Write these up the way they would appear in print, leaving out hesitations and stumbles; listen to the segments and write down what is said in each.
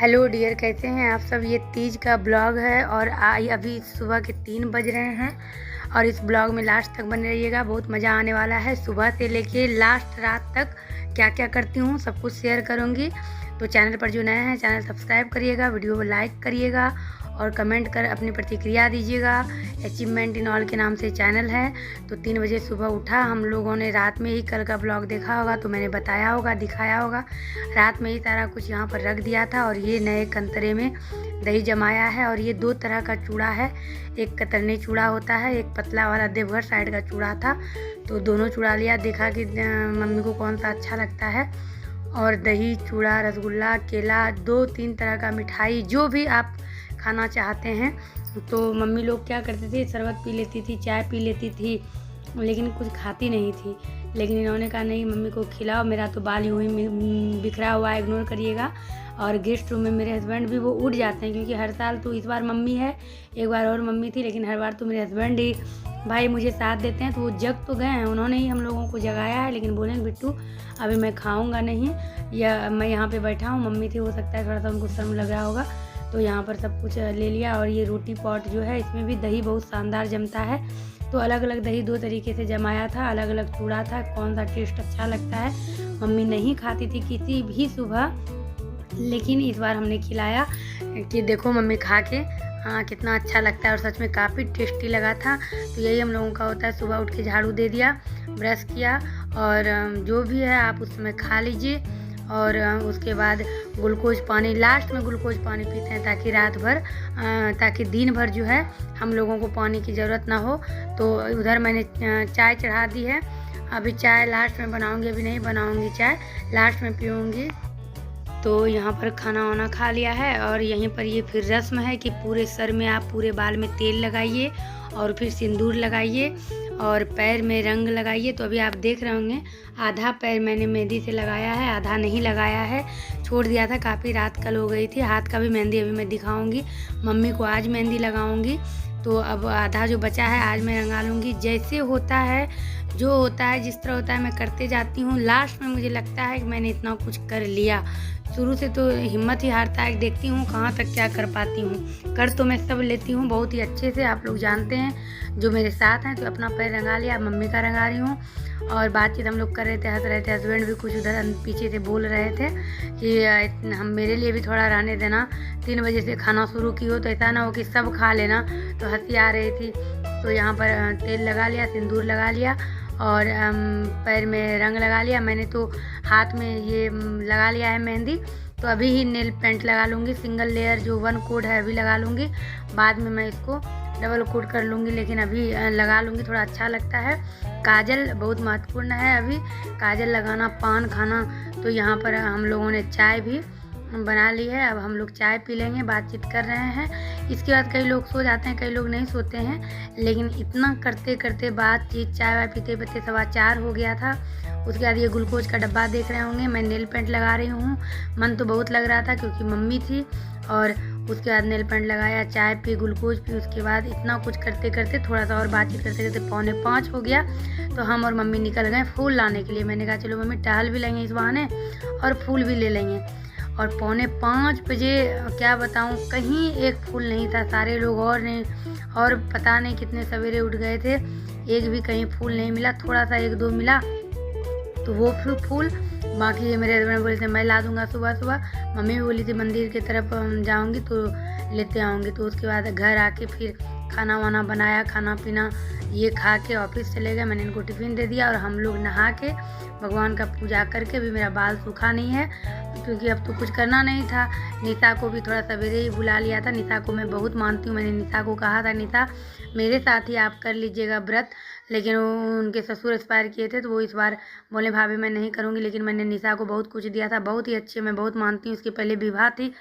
Hello dear, कैसे हैं आप सब। ये तीज का ब्लॉग है और अभी सुबह के 3 बज रहे हैं और इस ब्लॉग में लास्ट तक बने रहिएगा। बहुत मज़ा आने वाला है। सुबह से लेके लास्ट रात तक क्या क्या करती हूँ सब कुछ शेयर करूँगी। तो चैनल पर जो नए हैं चैनल सब्सक्राइब करिएगा, वीडियो को लाइक करिएगा और कमेंट कर अपनी प्रतिक्रिया दीजिएगा। अचीवमेंट इन ऑल के नाम से चैनल है। तो 3 बजे सुबह उठा, हम लोगों ने रात में ही कल का ब्लॉग देखा होगा तो मैंने बताया होगा, दिखाया होगा। रात में ही सारा कुछ यहाँ पर रख दिया था और ये नए कंतरे में दही जमाया है। और ये 2 तरह का चूड़ा है, एक कतरनी चूड़ा होता है, एक पतला वाला देवघर साइड का चूड़ा था। तो दोनों चूड़ा लिया, देखा कि मम्मी को कौन सा अच्छा लगता है। और दही, चूड़ा, रसगुल्ला, केला, 2-3 तरह का मिठाई, जो भी आप खाना चाहते हैं। तो मम्मी लोग क्या करती थी, शरबत पी लेती थी, चाय पी लेती थी, लेकिन कुछ खाती नहीं थी। लेकिन इन्होंने कहा नहीं मम्मी को खिलाओ, मेरा तो बाल यूँ ही बिखरा हुआ है, इग्नोर करिएगा। और गेस्ट रूम में मेरे हस्बैंड भी वो उठ जाते हैं, क्योंकि हर साल तो इस बार मम्मी है, एक बार और मम्मी थी, लेकिन हर बार तो मेरे हस्बैंड ही भाई मुझे साथ देते हैं। तो वो जग तो गए हैं, उन्होंने ही हम लोगों को जगाया है, लेकिन बोले बिट्टू अभी मैं खाऊंगा नहीं, या मैं यहाँ पे बैठा हूँ। मम्मी थी, हो सकता है थोड़ा सा उनको शर्म लग रहा होगा। तो यहाँ पर सब कुछ ले लिया। और ये रोटी पॉट जो है, इसमें भी दही बहुत शानदार जमता है। तो अलग अलग दही 2 तरीके से जमाया था, अलग अलग चूड़ा था, कौन सा टेस्ट अच्छा लगता है। मम्मी नहीं खाती थी किसी भी सुबह, लेकिन इस बार हमने खिलाया कि देखो मम्मी खा के हाँ कितना अच्छा लगता है, और सच में काफ़ी टेस्टी लगा था। तो यही हम लोगों का होता है, सुबह उठ के झाड़ू दे दिया, ब्रश किया, और जो भी है आप उस समय खा लीजिए। और उसके बाद ग्लूकोज पानी, लास्ट में ग्लूकोज पानी पीते हैं, ताकि रात भर ताकि दिन भर जो है हम लोगों को पानी की ज़रूरत ना हो। तो उधर मैंने चाय चढ़ा दी है। अभी चाय लास्ट में बनाऊंगी, अभी नहीं बनाऊंगी चाय, लास्ट में पीऊँगी। तो यहाँ पर खाना वाना खा लिया है। और यहीं पर ये फिर रस्म है कि पूरे सर में आप पूरे बाल में तेल लगाइए और फिर सिंदूर लगाइए और पैर में रंग लगाइए। तो अभी आप देख रहे होंगे आधा पैर मैंने मेहंदी से लगाया है, आधा नहीं लगाया है, छोड़ दिया था, काफ़ी रात कल हो गई थी। हाथ का भी मेहंदी अभी मैं दिखाऊंगी, मम्मी को आज मेहंदी लगाऊंगी। तो अब आधा जो बचा है आज मैं रंगा लूँगी। जैसे होता है, जो होता है, जिस तरह होता है, मैं करते जाती हूँ। लास्ट में मुझे लगता है कि मैंने इतना कुछ कर लिया। शुरू से तो हिम्मत ही हारता है, देखती हूँ कहाँ तक क्या कर पाती हूँ। कर तो मैं सब लेती हूँ बहुत ही अच्छे से, आप लोग जानते हैं जो मेरे साथ हैं। तो अपना पैर रंगा लिया, मम्मी का रंगा रही हूँ। और बातचीत हम लोग कर रहे थे, हंस रहे थे। हस्बैंड भी कुछ उधर पीछे से बोल रहे थे कि हम मेरे लिए भी थोड़ा रहने देना, 3 बजे से खाना शुरू की हो तो ऐसा ना हो कि सब खा लेना। तो हंसी आ रही थी। तो यहाँ पर तेल लगा लिया, सिंदूर लगा लिया और पैर में रंग लगा लिया। मैंने तो हाथ में ये लगा लिया है मेहंदी। तो अभी ही नेल पेंट लगा लूँगी, सिंगल लेयर जो 1 कोड है अभी लगा लूँगी, बाद में मैं इसको डबल कोड कर लूँगी, लेकिन अभी लगा लूँगी, थोड़ा अच्छा लगता है। काजल बहुत महत्वपूर्ण है, अभी काजल लगाना, पान खाना। तो यहाँ पर हम लोगों ने चाय भी बना ली है, अब हम लोग चाय पी लेंगे, बातचीत कर रहे हैं। इसके बाद कई लोग सो जाते हैं, कई लोग नहीं सोते हैं, लेकिन इतना करते करते बातचीत, चाय वाय पीते पीते 4:15 हो गया था। उसके बाद ये ग्लूकोज का डब्बा देख रहे होंगे, मैं नेल पेंट लगा रही हूँ। मन तो बहुत लग रहा था क्योंकि मम्मी थी। और उसके बाद नेल पेंट लगाया, चाय पी, ग्लूकोज पी। उसके बाद इतना कुछ करते करते, थोड़ा सा और बातचीत करते करते 4:45 हो गया। तो हम और मम्मी निकल गए फूल लाने के लिए। मैंने कहा चलो मम्मी टहल भी लेंगे इस बहाने और फूल भी ले लेंगे। और 4:45 बजे क्या बताऊं, कहीं एक फूल नहीं था, सारे लोग और नहीं, और पता नहीं कितने सवेरे उठ गए थे, एक भी कहीं फूल नहीं मिला। थोड़ा सा 1-2 मिला तो वो फूल, बाकी मेरे हस्बैंड बोले थे मैं ला दूंगा सुबह सुबह। मम्मी भी बोली थी मंदिर की तरफ जाऊंगी तो लेते आऊँगी। तो उसके बाद घर आके फिर खाना वाना बनाया, खाना पीना ये खा के ऑफिस चले गए। मैंने इनको टिफ़िन दे दिया और हम लोग नहा के भगवान का पूजा करके, भी मेरा बाल सूखा नहीं है क्योंकि अब तो कुछ करना नहीं था। निशा को भी थोड़ा सवेरे ही बुला लिया था। निशा को मैं बहुत मानती हूँ, मैंने निशा को कहा था निशा मेरे साथ ही आप कर लीजिएगा व्रत, लेकिन उनके ससुर एक्सपायर किए थे तो वो इस बार बोले भाभी मैं नहीं करूँगी। लेकिन मैंने निशा को बहुत कुछ दिया था, बहुत ही अच्छे, मैं बहुत मानती हूँ। उसके पहले विवाह थी,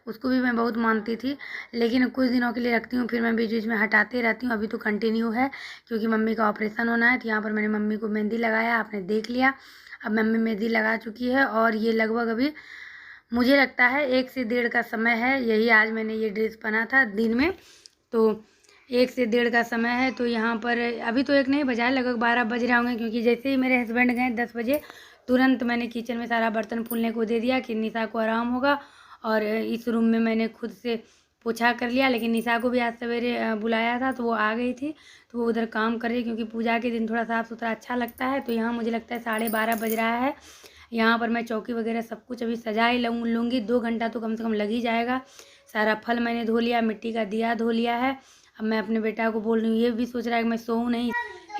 उसको भी मैं बहुत मानती थी, लेकिन कुछ दिनों के लिए रखती हूँ, फिर मैं बीच बीच में हटाते रहती हूँ। अभी तो कंटिन्यू है क्योंकि मम्मी का ऑपरेशन होना है। तो यहाँ पर मैंने मम्मी को मेहंदी लगाया, आपने देख लिया। अब मम्मी मेहंदी लगा चुकी है और ये लगभग अभी मुझे लगता है 1 से 1:30 का समय है। यही आज मैंने ये ड्रेस पहना था दिन में, तो 1 से 1:30 का समय है। तो यहाँ पर अभी तो 1 नहीं बजा, लगभग 12 बज रहे होंगे, क्योंकि जैसे ही मेरे हस्बैंड गए 10 बजे, तुरंत मैंने किचन में सारा बर्तन फूलने को दे दिया कि निशा को आराम होगा और इस रूम में मैंने खुद से पोछा कर लिया। लेकिन निशा को भी आज सवेरे बुलाया था तो वो आ गई थी, तो वो उधर काम कर रही, क्योंकि पूजा के दिन थोड़ा साफ़ सुथरा अच्छा लगता है। तो यहाँ मुझे लगता है 12:30 बज रहा है। यहाँ पर मैं चौकी वगैरह सब कुछ अभी सजा ही लूँगी। 2 घंटा तो कम से कम लग ही जाएगा। सारा फल मैंने धो लिया, मिट्टी का दिया धो लिया है। अब मैं अपने बेटा को बोल रही हूँ, ये भी सोच रहा है कि मैं सोऊं नहीं,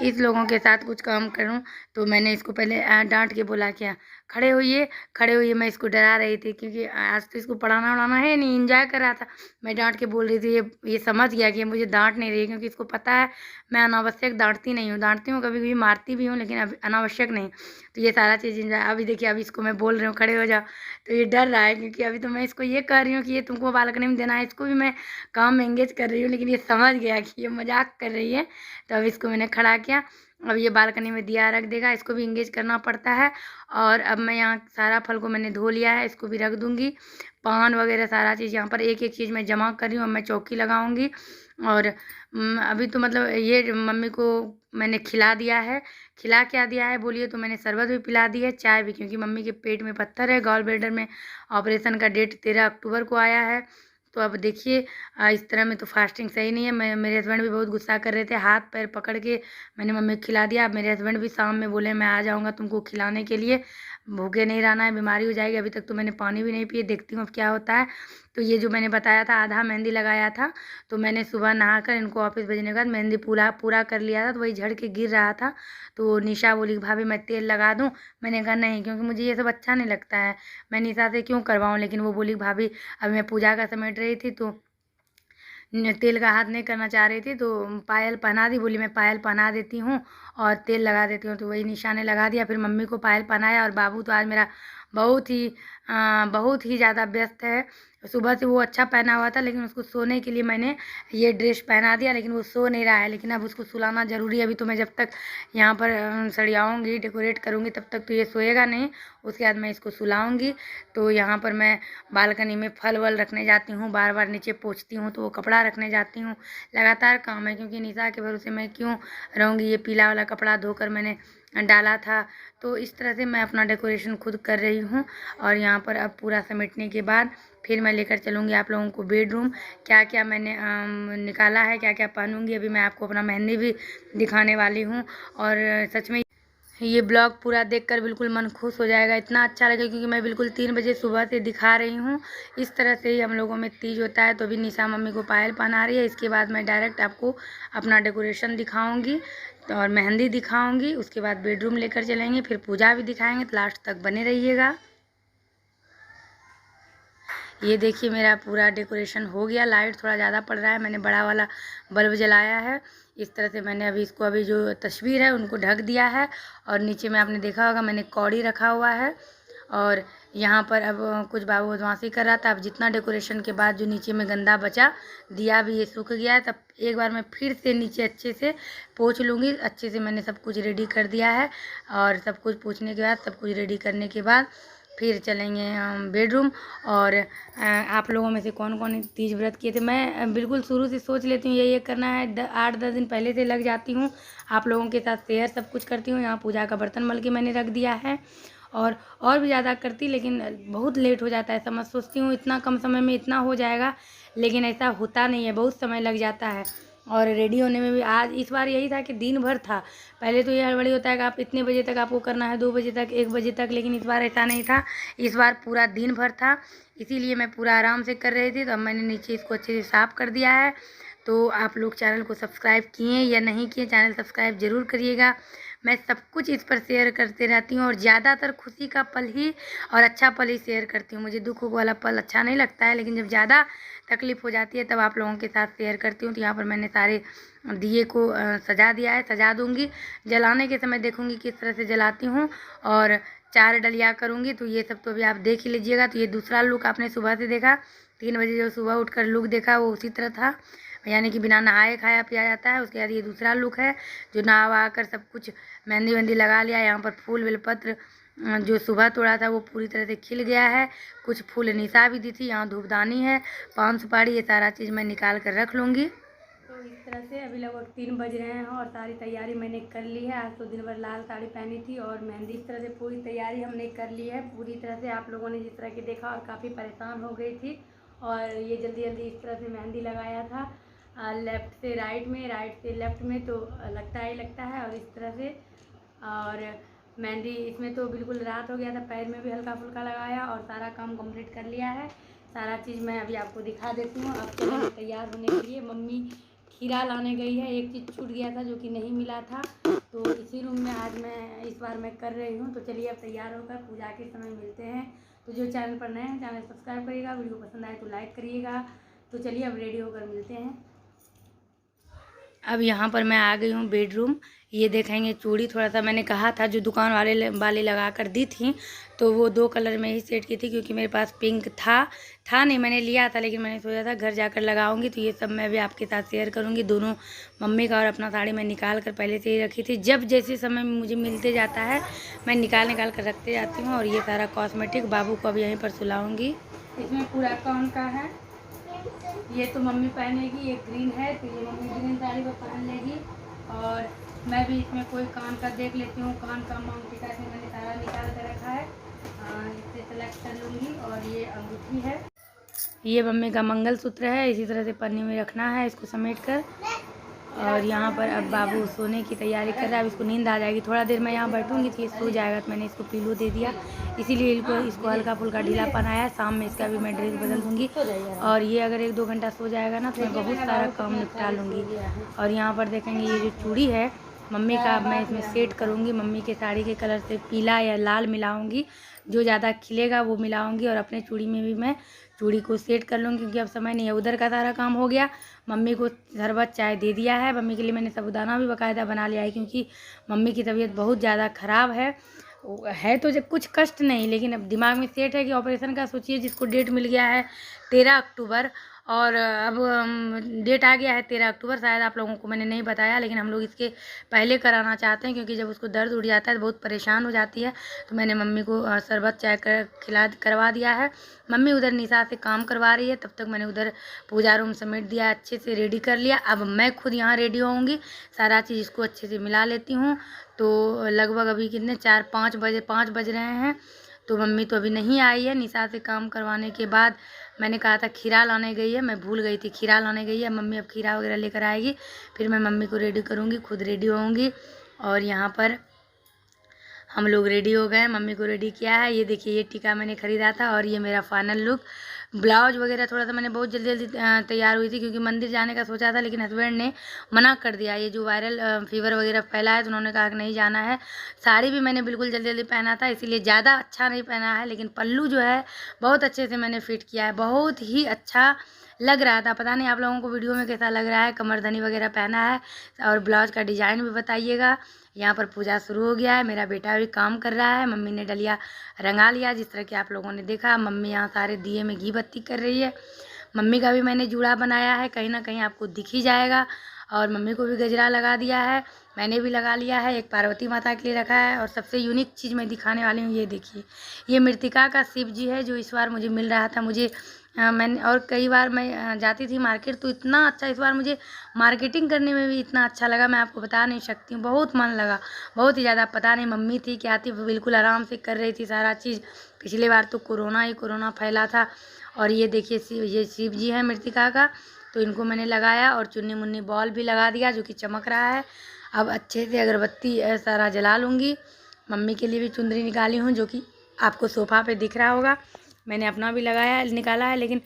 इस लोगों के साथ कुछ काम करूं। तो मैंने इसको पहले डांट के बोला, क्या खड़े होइए खड़े होइए। मैं इसको डरा रही थी क्योंकि आज तो इसको पढ़ाना वढ़ाना है नहीं, इंजॉय कर रहा था। मैं डांट के बोल रही थी, ये समझ गया कि ये मुझे डांट नहीं रही है, क्योंकि इसको पता है मैं अनावश्यक डांटती नहीं हूँ। डांटती हूँ कभी कभी, मारती भी हूँ, लेकिन अब अनावश्यक नहीं। तो ये सारा चीज़ इंजॉय। अभी देखिए, अभी इसको मैं बोल रही हूँ खड़े हो जाओ, तो ये डर रहा है, क्योंकि अभी तो मैं इसको ये कह रही हूँ कि ये तुमको बालकनी में देना है। इसको भी मैं काम में एंगेज कर रही हूँ, लेकिन ये समझ गया कि ये मजाक कर रही है। तो अब इसको मैंने खड़ा किया। अब ये बालकनी में दिया रख देगा, इसको भी इंगेज करना पड़ता है। और अब मैं यहाँ सारा फल को मैंने धो लिया है, इसको भी रख दूँगी। पान वगैरह सारा चीज़ यहाँ पर एक एक चीज़ मैं जमा कर रही हूँ। अब मैं चौकी लगाऊंगी। और अभी तो मतलब ये मम्मी को मैंने खिला दिया है। खिला क्या दिया है बोलिए, तो मैंने शरबत भी पिला दी है, चाय भी, क्योंकि मम्मी के पेट में पत्थर है। गॉल ब्लैडर में ऑपरेशन का डेट 13 अक्टूबर को आया है। तो अब देखिए, इस तरह में तो फास्टिंग सही नहीं है। मेरे हस्बैंड भी बहुत गुस्सा कर रहे थे, हाथ पैर पकड़ के मैंने मम्मी को खिला दिया। अब मेरे हस्बैंड भी शाम में बोले मैं आ जाऊँगा तुमको खिलाने के लिए, भूखे नहीं रहना है, बीमारी हो जाएगी। अभी तक तो मैंने पानी भी नहीं पिए, देखती हूँ अब क्या होता है। तो ये जो मैंने बताया था आधा मेहंदी लगाया था, तो मैंने सुबह नहाकर इनको ऑफिस भेजने के बाद मेहंदी पूरा कर लिया था। तो वही झड़ के गिर रहा था। तो निशा बोली भाभी मैं तेल लगा दूँ। मैंने कहा नहीं, क्योंकि मुझे ये सब अच्छा नहीं लगता है, मैं निशा से क्यों करवाऊँ। लेकिन वो बोली भाभी, अभी मैं पूजा का समेट रही थी तो तेल का हाथ नहीं करना चाह रही थी, तो पायल पहना दी। बोली मैं पायल पहना देती हूँ और तेल लगा देती हूँ। तो वही निशा ने लगा दिया, फिर मम्मी को पायल पहनाया। और बाबू तो आज मेरा बहुत ही ज़्यादा व्यस्त है। सुबह से वो अच्छा पहना हुआ था, लेकिन उसको सोने के लिए मैंने ये ड्रेस पहना दिया, लेकिन वो सो नहीं रहा है। लेकिन अब उसको सुलाना ज़रूरी है। अभी तो मैं जब तक यहाँ पर सरियाऊँगी, डेकोरेट करूँगी, तब तक तो ये सोएगा नहीं। उसके बाद मैं इसको सुलाऊँगी। तो यहाँ पर मैं बालकनी में फल वल रखने जाती हूँ, बार बार नीचे पोंछती हूँ, तो वो कपड़ा रखने जाती हूँ। लगातार काम है, क्योंकि निशा के भरोसे मैं क्यों रहूँगी। ये पीला वाला कपड़ा धोकर मैंने डाला था। तो इस तरह से मैं अपना डेकोरेशन खुद कर रही हूँ। और यहाँ पर अब पूरा समेटने के बाद फिर मैं लेकर चलूँगी आप लोगों को बेडरूम। क्या क्या मैंने निकाला है, क्या क्या पहनूँगी, अभी मैं आपको अपना मेहंदी भी दिखाने वाली हूँ। और सच में ये ब्लॉग पूरा देखकर बिल्कुल मन खुश हो जाएगा, इतना अच्छा लगेगा, क्योंकि मैं बिल्कुल 3 बजे सुबह से दिखा रही हूँ। इस तरह से ही हम लोगों में तीज होता है। तो अभी निशा मम्मी को पायल पहना रही है। इसके बाद मैं डायरेक्ट आपको अपना डेकोरेशन दिखाऊंगी और मेहंदी दिखाऊंगी। उसके बाद बेडरूम लेकर चलेंगे, फिर पूजा भी दिखाएंगे। तो लास्ट तक बने रहिएगा। ये देखिए मेरा पूरा डेकोरेशन हो गया। लाइट थोड़ा ज़्यादा पड़ रहा है, मैंने बड़ा वाला बल्ब जलाया है। इस तरह से मैंने अभी इसको, अभी जो तस्वीर है उनको ढक दिया है। और नीचे में आपने देखा होगा मैंने कौड़ी रखा हुआ है। और यहाँ पर अब कुछ बाबू बदमाशी कर रहा था। अब जितना डेकोरेशन के बाद जो नीचे में गंदा बचा, दिया भी ये सूख गया है, तब एक बार मैं फिर से नीचे अच्छे से पोंछ लूँगी। अच्छे से मैंने सब कुछ रेडी कर दिया है। और सब कुछ पोंछने के बाद, सब कुछ रेडी करने के बाद फिर चलेंगे हम बेडरूम। और आप लोगों में से कौन कौन तीज व्रत किए थे। मैं बिल्कुल शुरू से सोच लेती हूँ ये करना है, 8-10 दिन पहले से लग जाती हूँ। आप लोगों के साथ शेयर सब कुछ करती हूँ। यहाँ पूजा का बर्तन मल के मैंने रख दिया है। और भी ज़्यादा करती, लेकिन बहुत लेट हो जाता है। समझ सोचती हूँ इतना कम समय में इतना हो जाएगा, लेकिन ऐसा होता नहीं है, बहुत समय लग जाता है। और रेडी होने में भी आज इस बार यही था कि दिन भर था। पहले तो ये हड़बड़ी होता है कि आप इतने बजे तक आपको करना है, 2 बजे तक, 1 बजे तक, लेकिन इस बार ऐसा नहीं था। इस बार पूरा दिन भर था, इसीलिए मैं पूरा आराम से कर रही थी। तो अब मैंने नीचे इसको अच्छे से साफ़ कर दिया है। तो आप लोग चैनल को सब्सक्राइब किए या नहीं किए, चैनल सब्सक्राइब ज़रूर करिएगा। मैं सब कुछ इस पर शेयर करते रहती हूँ, और ज़्यादातर खुशी का पल ही और अच्छा पल ही शेयर करती हूँ। मुझे दुख वाला पल अच्छा नहीं लगता है, लेकिन जब ज़्यादा तकलीफ़ हो जाती है तब आप लोगों के साथ शेयर करती हूँ। तो यहाँ पर मैंने सारे दिए को सजा दिया है, सजा दूँगी। जलाने के समय देखूँगी किस तरह से जलाती हूँ। और 4 डलिया करूँगी। तो ये सब तो अभी आप देख ही लीजिएगा। तो ये दूसरा लुक आपने सुबह से देखा, 3 बजे जो सुबह उठकर लुक देखा वो उसी तरह था, यानी कि बिना नहाए खाया पिया जाता है। उसके बाद ये दूसरा लुक है, जो नहा वहा कर सब कुछ मेहंदी वेंदी लगा लिया। यहाँ पर फूल बेलपत्र जो सुबह तोड़ा था वो पूरी तरह से खिल गया है। कुछ फूल निशा भी दी थी। यहाँ धूपदानी है, पान सुपारी, ये सारा चीज़ मैं निकाल कर रख लूँगी। तो इस तरह से अभी लगभग 3 बज रहे हैं और सारी तैयारी मैंने कर ली है। आज तो दिन भर लाल साड़ी पहनी थी और मेहंदी इस तरह से पूरी तैयारी हमने कर ली है पूरी तरह से। आप लोगों ने जिस तरह की देखा और काफ़ी परेशान हो गई थी और ये जल्दी जल्दी इस तरह से मेहंदी लगाया था लेफ़्ट से राइट में, राइट से लेफ़्ट में, तो लगता ही लगता है। और इस तरह से और मेहंदी इसमें तो बिल्कुल रात हो गया था, पैर में भी हल्का फुल्का लगाया और सारा काम कंप्लीट कर लिया है। सारा चीज़ मैं अभी आपको दिखा देती हूँ। अब चलेंगे तैयार होने के लिए। मम्मी खीरा लाने गई है, एक चीज़ छूट गया था जो कि नहीं मिला था, तो इसी रूम में आज मैं इस बार मैं कर रही हूँ। तो चलिए अब तैयार होकर पूजा के समय मिलते हैं। तो जो चैनल पर नए हैं चैनल सब्सक्राइब करिएगा, वीडियो पसंद आए तो लाइक करिएगा। तो चलिए अब रेडी होकर मिलते हैं। अब यहाँ पर मैं आ गई हूँ बेडरूम। ये देखेंगे चूड़ी थोड़ा सा मैंने कहा था जो दुकान वाले लगा कर दी थी, तो वो 2 कलर में ही सेट की थी क्योंकि मेरे पास पिंक था नहीं, मैंने लिया था लेकिन मैंने सोचा था घर जाकर लगाऊंगी। तो ये सब मैं भी आपके साथ शेयर करूंगी। दोनों मम्मी का और अपना साड़ी मैं निकाल कर पहले से ही रखी थी। जब जैसे समय मुझे मिलते जाता है मैं निकाल कर रखते जाती हूँ। और ये सारा कॉस्मेटिक बाबू को अब यहीं पर सुलाऊँगी। इसमें पूरा कौन का है, ये तो मम्मी पहनेगी, एक ग्रीन है तो ये मम्मी ग्रीन साड़ी पर पहन लेगी। और मैं भी इसमें कोई कान का देख लेती हूँ, कान का मांग टीका से मैंने सारा निकाल कर रखा है, इससे सेलेक्ट कर लूँगी। और ये अंगूठी है, ये मम्मी का मंगलसूत्र है, इसी तरह से पन्नी में रखना है इसको समेट कर। और यहाँ पर अब बाबू सोने की तैयारी कर रहा है। अब इसको नींद आ जाएगी, थोड़ा देर मैं यहाँ बैठूंगी तो ये सो जाएगा। तो मैंने इसको पिलो दे दिया, इसीलिए इसको हल्का फुल्का ढीलापन आया। शाम में इसका भी मैं ड्रेस बदल दूँगी। और ये अगर 1-2 घंटा सो जाएगा ना तो मैं बहुत सारा काम निपटा लूँगी। और यहाँ पर देखेंगे ये जो चूड़ी है मम्मी का, अब मैं इसमें सेट करूँगी। मम्मी के साड़ी के कलर से पीला या लाल मिलाऊँगी, जो ज़्यादा खिलेगा वो मिलाऊँगी। और अपने चूड़ी में भी मैं चूड़ी को सेट कर लूँगी क्योंकि अब समय नहीं है। उधर का सारा काम हो गया, मम्मी को शरबत चाय दे दिया है। मम्मी के लिए मैंने साबूदाना भी बाकायदा बना लिया है क्योंकि मम्मी की तबीयत बहुत ज़्यादा ख़राब है तो जब कुछ कष्ट नहीं, लेकिन अब दिमाग में सेट है कि ऑपरेशन का सोचिए, जिसको डेट मिल गया है 13 अक्टूबर और अब डेट आ गया है 13 अक्टूबर। शायद आप लोगों को मैंने नहीं बताया, लेकिन हम लोग इसके पहले कराना चाहते हैं क्योंकि जब उसको दर्द उठ जाता है तो बहुत परेशान हो जाती है। तो मैंने मम्मी को शरबत चाय करवा दिया है। मम्मी उधर निशा से काम करवा रही है, तब तक मैंने उधर पूजा रूम समेट दिया, अच्छे से रेडी कर लिया। अब मैं खुद यहाँ रेडी होऊंगी, सारा चीज़ इसको अच्छे से मिला लेती हूँ। तो लगभग अभी कितने 5 बज रहे हैं। तो मम्मी तो अभी नहीं आई है। निशा से काम करवाने के बाद मैंने कहा था खीरा लाने गई है, मैं भूल गई थी, खीरा लाने गई है। मम्मी अब खीरा वगैरह लेकर आएगी, फिर मैं मम्मी को रेडी करूँगी, खुद रेडी होऊंगी। और यहाँ पर हम लोग रेडी हो गए, मम्मी को रेडी किया है। ये देखिए ये टीका मैंने ख़रीदा था और ये मेरा फाइनल लुक। ब्लाउज वगैरह थोड़ा सा मैंने बहुत जल्दी तैयार हुई थी क्योंकि मंदिर जाने का सोचा था, लेकिन हस्बैंड ने मना कर दिया। ये जो वायरल फीवर वगैरह फैला है तो उन्होंने कहा कि नहीं जाना है। साड़ी भी मैंने बिल्कुल जल्दी जल्दी पहना था, इसीलिए ज़्यादा अच्छा नहीं पहना है, लेकिन पल्लू जो है बहुत अच्छे से मैंने फिट किया है, बहुत ही अच्छा लग रहा था। पता नहीं आप लोगों को वीडियो में कैसा लग रहा है। कमरधनी वगैरह पहना है और ब्लाउज का डिज़ाइन भी बताइएगा। यहाँ पर पूजा शुरू हो गया है, मेरा बेटा भी काम कर रहा है। मम्मी ने डलिया रंगा लिया जिस तरह कि आप लोगों ने देखा। मम्मी यहाँ सारे दिए में घी बत्ती कर रही है। मम्मी का भी मैंने जूड़ा बनाया है, कहीं ना कहीं आपको दिख ही जाएगा। और मम्मी को भी गजरा लगा दिया है, मैंने भी लगा लिया है। एक पार्वती माता के लिए रखा है। और सबसे यूनिक चीज़ मैं दिखाने वाली हूँ, ये देखिए ये मृतिका का शिव जी है जो इस बार मुझे मिल रहा था। मैंने और कई बार मैं जाती थी मार्केट तो इतना अच्छा, इस बार मुझे मार्केटिंग करने में भी इतना अच्छा लगा, मैं आपको बता नहीं सकती हूँ। बहुत मन लगा, बहुत ही ज़्यादा। पता नहीं मम्मी थी क्या थी, बिल्कुल आराम से कर रही थी सारा चीज़। पिछली बार तो कोरोना फैला था। और ये देखिए ये शिव जी है मृतिका का, तो इनको मैंने लगाया और चुन्नी मुन्नी बॉल भी लगा दिया जो कि चमक रहा है। अब अच्छे से अगरबत्ती सारा जला लूँगी। मम्मी के लिए भी चुंदरी निकाली हूँ जो कि आपको सोफ़ा पे दिख रहा होगा। मैंने अपना भी निकाला है, लेकिन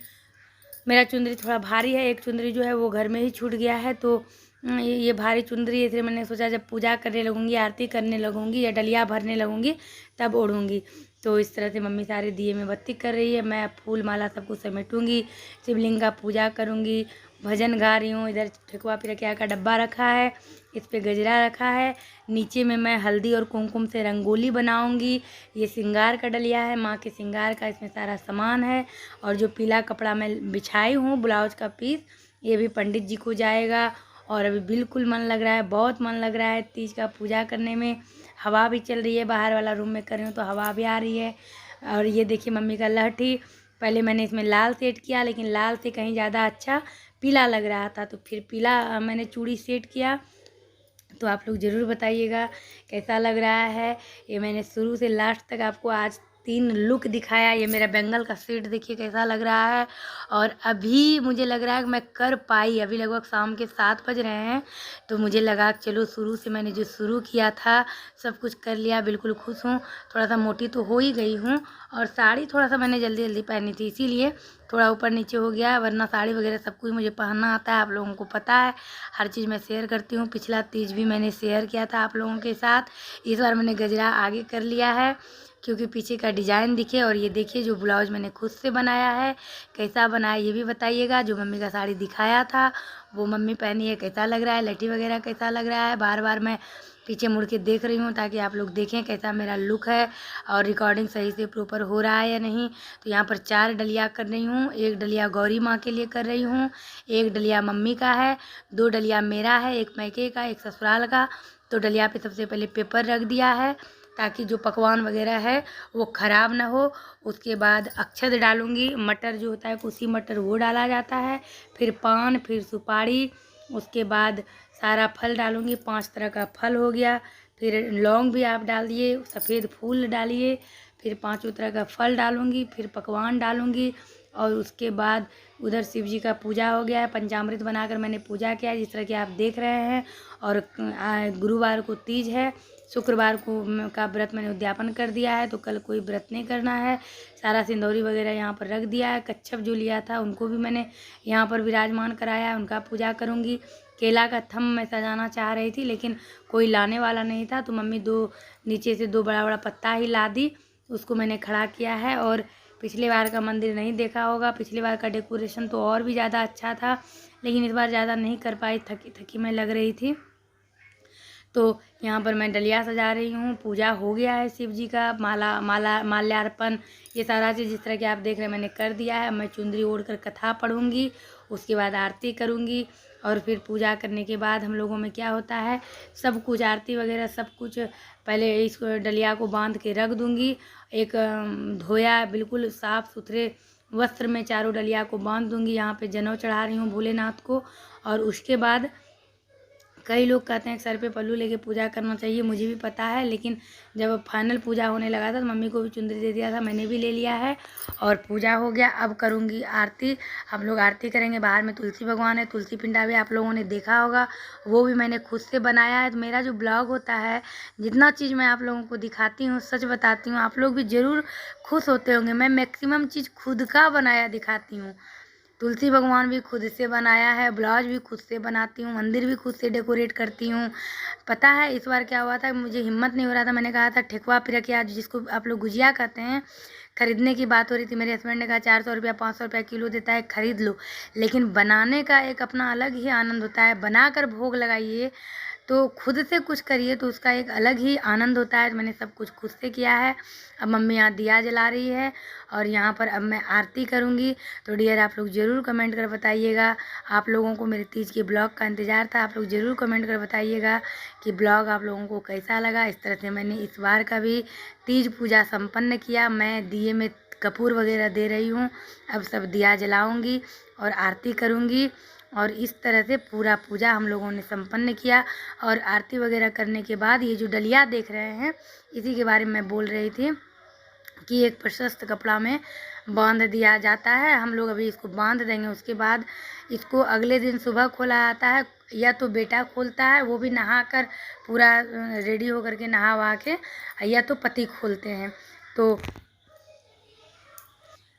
मेरा चुंदरी थोड़ा भारी है। एक चुंदरी जो है वो घर में ही छूट गया है, तो ये भारी चुंदरी है, इसलिए मैंने सोचा जब पूजा करने लगूँगी, आरती करने लगूँगी या डलिया भरने लगूँगी तब ओढ़ूँगी। तो इस तरह से मम्मी सारे दिए में बत्ती कर रही है। मैं फूल माला सब कुछ समेटूँगी, शिवलिंग का पूजा करूँगी, भजन गा रही हूँ। इधर ठेकुआ पिरकिया का डब्बा रखा है, इस पे गजरा रखा है। नीचे में मैं हल्दी और कुमकुम से रंगोली बनाऊंगी। ये श्रृंगार का डलिया है, माँ के श्रृंगार का, इसमें सारा सामान है। और जो पीला कपड़ा मैं बिछाई हूँ ब्लाउज का पीस, ये भी पंडित जी को जाएगा। और अभी बिल्कुल मन लग रहा है, बहुत मन लग रहा है तीज का पूजा करने में। हवा भी चल रही है, बाहर वाला रूम में कर रही हूँ तो हवा भी आ रही है। और ये देखिए मम्मी का लहठी, पहले मैंने इसमें लाल सेट किया, लेकिन लाल से कहीं ज़्यादा अच्छा पीला लग रहा था, तो फिर पीला मैंने चूड़ी सेट किया। तो आप लोग ज़रूर बताइएगा कैसा लग रहा है। ये मैंने शुरू से लास्ट तक आपको आज 3 लुक दिखाया। ये मेरा बेंगल का सेट देखिए कैसा लग रहा है। और अभी मुझे लग रहा है कि मैं कर पाई। अभी लगभग शाम के 7 बज रहे हैं, तो मुझे लगा कि चलो शुरू से मैंने जो शुरू किया था सब कुछ कर लिया, बिल्कुल खुश हूँ। थोड़ा सा मोटी तो हो ही गई हूँ, और साड़ी थोड़ा सा मैंने जल्दी जल्दी पहनी थी, इसीलिए थोड़ा ऊपर नीचे हो गया, वरना साड़ी वगैरह सब कुछ मुझे पहनना आता है। आप लोगों को पता है, हर चीज़ मैं शेयर करती हूँ। पिछला तीज भी मैंने शेयर किया था आप लोगों के साथ। इस बार मैंने गजरा आगे कर लिया है क्योंकि पीछे का डिज़ाइन दिखे। और ये देखिए जो ब्लाउज़ मैंने खुद से बनाया है, कैसा बनाया ये भी बताइएगा। जो मम्मी का साड़ी दिखाया था वो मम्मी पहनी है, कैसा लग रहा है, लटी वगैरह कैसा लग रहा है। बार बार मैं पीछे मुड़ के देख रही हूँ ताकि आप लोग देखें कैसा मेरा लुक है और रिकॉर्डिंग सही से प्रॉपर हो रहा है या नहीं। तो यहाँ पर 4 डलिया कर रही हूँ। 1 डलिया गौरी माँ के लिए कर रही हूँ, 1 डलिया मम्मी का है, 2 डलिया मेरा है, 1 मैके का, 1 ससुराल का। तो डलिया पे सबसे पहले पेपर रख दिया है ताकि जो पकवान वगैरह है वो ख़राब ना हो। उसके बाद अक्षत डालूँगी, मटर जो होता है कुसी मटर वो डाला जाता है, फिर पान, फिर सुपारी, उसके बाद सारा फल डालूँगी। 5 तरह का फल हो गया, फिर लौंग भी आप डाल दिए, सफ़ेद फूल डालिए, फिर 5 तरह का फल डालूँगी, फिर पकवान डालूँगी। और उसके बाद उधर शिव जी का पूजा हो गया है। पंचामृत बनाकर मैंने पूजा किया जिस तरह कि आप देख रहे हैं। और गुरुवार को तीज है, शुक्रवार को का व्रत मैंने उद्यापन कर दिया है, तो कल कोई व्रत नहीं करना है। सारा सिंदूरी वगैरह यहाँ पर रख दिया है। कच्छप जो लिया था उनको भी मैंने यहाँ पर विराजमान कराया है, उनका पूजा करूँगी। केला का थम मैं सजाना चाह रही थी लेकिन कोई लाने वाला नहीं था, तो मम्मी नीचे से 2 बड़ा बड़ा पत्ता ही ला दी, उसको मैंने खड़ा किया है। और पिछले बार का मंदिर नहीं देखा होगा, पिछले बार का डेकोरेशन तो और भी ज़्यादा अच्छा था, लेकिन इस बार ज़्यादा नहीं कर पाई, थकी थकी मैं लग रही थी। तो यहाँ पर मैं डलिया सजा रही हूँ। पूजा हो गया है शिव जी का, माल्यार्पण ये सारा चीज़ जिस तरह कि आप देख रहे हैं मैंने कर दिया है। मैं चुंदरी ओढ़ कर कथा पढ़ूँगी, उसके बाद आरती करूँगी। और फिर पूजा करने के बाद हम लोगों में क्या होता है, सब कुछ आरती वगैरह सब कुछ पहले इस डलिया को बांध के रख दूँगी। एक धोया बिल्कुल साफ़ सुथरे वस्त्र में चारों डलिया को बांध दूँगी। यहाँ पे जनेऊ चढ़ा रही हूँ भोलेनाथ को। और उसके बाद कई लोग कहते हैं कि सर पे पल्लू लेके पूजा करना चाहिए, मुझे भी पता है, लेकिन जब फाइनल पूजा होने लगा था तो मम्मी को भी चुंदरी दे दिया था, मैंने भी ले लिया है। और पूजा हो गया, अब करूँगी आरती। हम लोग आरती करेंगे। बाहर में तुलसी भगवान है, तुलसी पिंडा भी आप लोगों ने देखा होगा, वो भी मैंने खुद से बनाया है। तो मेरा जो ब्लॉग होता है, जितना चीज़ मैं आप लोगों को दिखाती हूँ, सच बताती हूँ, आप लोग भी ज़रूर खुश होते होंगे। मैं मैक्सिमम चीज़ खुद का बनाया दिखाती हूँ। तुलसी भगवान भी खुद से बनाया है, ब्लाउज भी खुद से बनाती हूँ, मंदिर भी खुद से डेकोरेट करती हूँ। पता है इस बार क्या हुआ था, मुझे हिम्मत नहीं हो रहा था। मैंने कहा था ठेकुआ पिरकिया जिसको आप लोग गुजिया कहते हैं, खरीदने की बात हो रही थी। मेरे हस्बैंड ने कहा 400 रुपया 500 रुपया किलो देता है, खरीद लो। लेकिन बनाने का एक अपना अलग ही आनंद होता है। बनाकर भोग लगाइए, तो खुद से कुछ करिए तो उसका एक अलग ही आनंद होता है। मैंने सब कुछ खुद से किया है। अब मम्मी यहाँ दिया जला रही है और यहाँ पर अब मैं आरती करूँगी। तो डियर आप लोग ज़रूर कमेंट कर बताइएगा, आप लोगों को मेरे तीज के ब्लॉग का इंतज़ार था। आप लोग ज़रूर कमेंट कर बताइएगा कि ब्लॉग आप लोगों को कैसा लगा। इस तरह से मैंने इस बार का भी तीज पूजा संपन्न किया। मैं दिए में कपूर वगैरह दे रही हूँ, अब सब दिया जलाऊँगी और आरती करूँगी। और इस तरह से पूरा पूजा हम लोगों ने संपन्न किया। और आरती वगैरह करने के बाद ये जो डलिया देख रहे हैं, इसी के बारे में मैं बोल रही थी कि एक प्रशस्त कपड़ा में बांध दिया जाता है। हम लोग अभी इसको बांध देंगे, उसके बाद इसको अगले दिन सुबह खोला जाता है। या तो बेटा खोलता है, वो भी नहा कर पूरा रेडी होकर के नहा वहा के, या तो पति खोलते हैं। तो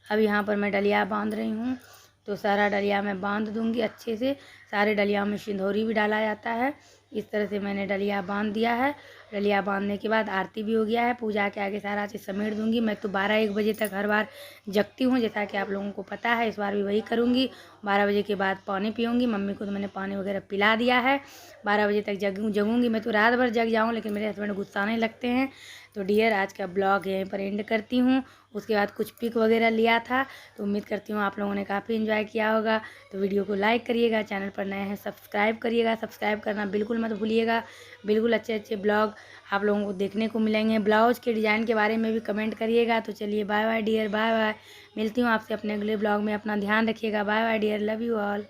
अब यहाँ पर मैं डलिया बांध रही हूँ, तो सारा डलिया मैं बांध दूँगी अच्छे से। सारे डलिया में सिंदूरी भी डाला जाता है। इस तरह से मैंने डलिया बांध दिया है। डलिया बांधने के बाद आरती भी हो गया है, पूजा के आगे सारा चीज़ समेट दूँगी। मैं तो 12-1 बजे तक हर बार जगती हूँ, जैसा कि आप लोगों को पता है। इस बार भी वही करूँगी। 12 बजे के बाद पानी पीऊँगी। मम्मी को तो मैंने पानी वगैरह पिला दिया है। 12 बजे तक जगूँगी। मैं तो रात भर जग जाऊँ, लेकिन मेरे हस्बैंड गुस्साने लगते हैं। तो डियर आज का ब्लॉग यहीं पर एंड करती हूँ। उसके बाद कुछ पिक वगैरह लिया था, तो उम्मीद करती हूँ आप लोगों ने काफ़ी एंजॉय किया होगा। तो वीडियो को लाइक करिएगा, चैनल पर नए हैं सब्सक्राइब करिएगा, सब्सक्राइब करना बिल्कुल मत भूलिएगा। बिल्कुल अच्छे अच्छे ब्लॉग आप लोगों को देखने को मिलेंगे। ब्लाउज के डिज़ाइन के बारे में भी कमेंट करिएगा। तो चलिए bye bye dear, bye bye. मिलती हूँ आपसे अपने अगले ब्लॉग में। अपना ध्यान रखिएगा। Bye bye dear, love you all.